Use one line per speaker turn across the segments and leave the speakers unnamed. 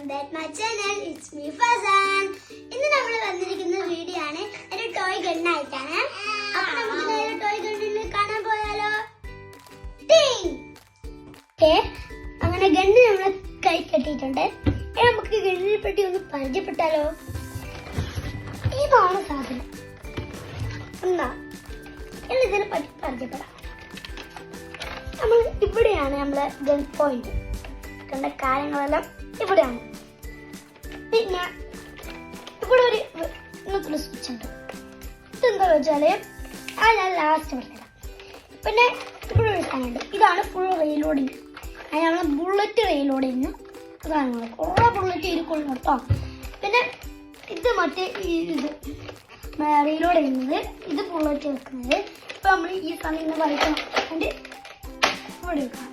welcome back my channel. It's me Fazan. ഇന്ന് നമ്മൾ വന്നിരിക്കുന്ന വീഡിയോ ആണ് ഒരു ടോയ് ഗൺ ആയിട്ടാണ്. അപ്പോൾ നമുക്ക് നേരെ ടോയ് ഗണ്ണിനെ കാണാൻ പോയാലോ? ടിങ്. അങ്ങനെ ഗണ്ണ് നമ്മൾ കൈ കെട്ടിയിട്ടുണ്ട്. നമുക്ക് ഗണ്ണിനെ പറ്റി ഒന്ന് പരിചയപ്പെട്ടാലോ? ഇതാണ് സാധനം. എന്നാ ഇതിനെ പറ്റി പരിചയപ്പെടാം. നമ്മൾ ഇവിടെയാണ് നമ്മളെ ഗൺ പോയിന്റ്. കണ്ട കാര്യങ്ങളെല്ലാം ഇവിടെയാണ്. പിന്നെ ഇവിടെ ഒരു ഇങ്ങനത്തെ സ്വിച്ച് ഉണ്ട്. ഇതെന്താ വെച്ചാല് ഞാൻ ലാസ്റ്റ് പറഞ്ഞുതരാം. പിന്നെ ഇവിടെ ഒരു സാധനമുണ്ട്. ഇതാണ് ഫുൾ റെയിലോഡിങ്. അത് നമ്മളെ ബുള്ളറ്റ് റെയിലോഡിങ് സാധനങ്ങൾ കുറേ ബുള്ളറ്റ് ഇരിക്കൊള്ളും കേട്ടോ. പിന്നെ ഇത് മറ്റേ ഇത് റീലോഡ് ചെയ്യുന്നത്, ഇത് ബുള്ളറ്റ് വെക്കുന്നത്. ഇപ്പൊ നമ്മൾ ഈ സാധനം ഇങ്ങനെ വരയ്ക്കണം. അതിന്റെ ഇവിടെ വെക്കണം.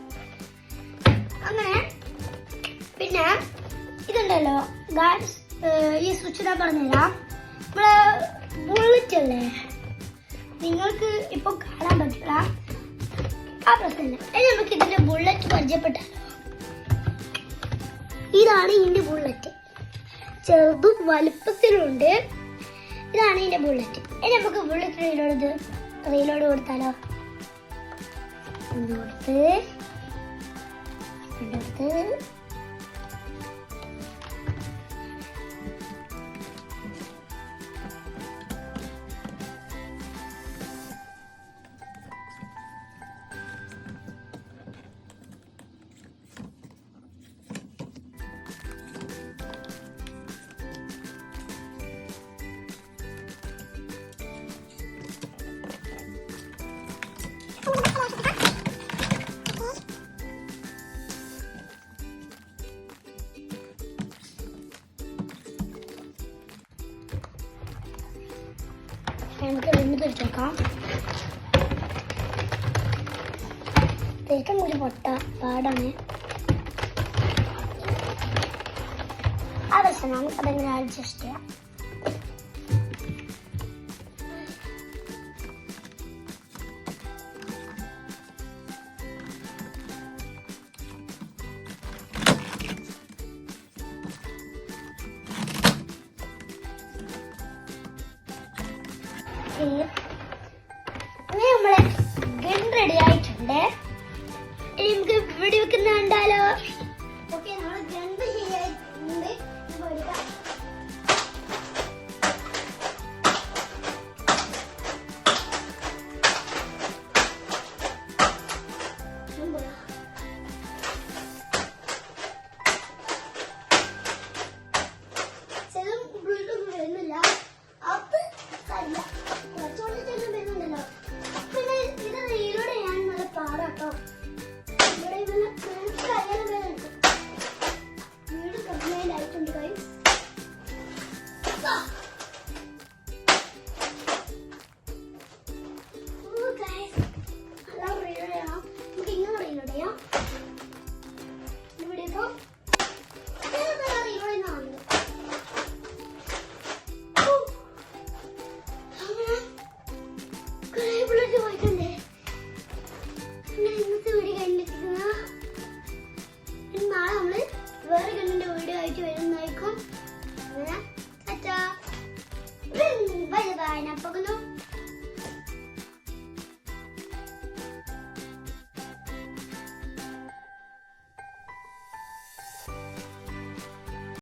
അങ്ങനെ പിന്നെ ഇതുണ്ടല്ലോ ഗായ്സ്, ഈ സ്വിച്ച് ഞാൻ പറഞ്ഞുതരാം. നമ്മളെ ബുള്ളറ്റ് അല്ലേ, നിങ്ങൾക്ക് ഇപ്പൊ കാണാൻ പറ്റില്ല, ആ പ്രശ്നമില്ല. ഇനി നമുക്ക് ഇതിന്റെ ബുള്ളറ്റ് പരിചയപ്പെട്ടാലോ? ഇതാണ് ഇതിന്റെ ബുള്ളറ്റ്. ചെറുതും വലുപ്പത്തിലുണ്ട്. ഇതാണ് ഇതിന്റെ ബുള്ളറ്റ്. ഇനി നമുക്ക് ബുള്ളറ്റ് റീലോഡ് കൊടുത്താലോ? കൊടുത്ത് നമുക്ക് രണ്ട് തിരിച്ചേക്കാം. തേക്കാൻ കൂടി പൊട്ട പാടാണ്. ആ പ്രശ്നം നമുക്ക് അതെങ്ങനെ അഡ്ജസ്റ്റ് ചെയ്യാം. അങ്ങനെ നമ്മളെ ഗൺ റെഡി ആയിട്ടുണ്ട്. ഇനി നമുക്ക് വെടി വെക്കുന്ന കണ്ടാലോ? ഓക്കെ, നമ്മളെ ഗൺ ശരിയായിട്ടുണ്ട്. വരുന്നില്ല, അത് അല്ല പിന്നെ ഇത് റീലോഡ് ചെയ്യാൻ നല്ല പാടാട്ടോ. ഇവിടെ വീട് കംപ്ലൈന്റ് ആയിട്ടുണ്ട് ഗൈസ്. എല്ലാം റീലോഡ് ചെയ്യണം. നമുക്ക് ഇങ്ങനെ റീലോഡ് ചെയ്യാം. ഇവിടെ ഇപ്പോ റീലോഡ് ചെയ്യുന്നതാണ്. നാളെ നമ്മള് വേറെ ഗണ്ണിന്റെ വീഡിയോ ആയിട്ട് വരുന്നതായിരിക്കും. Bye bye. ഞാൻ പോകുന്നു.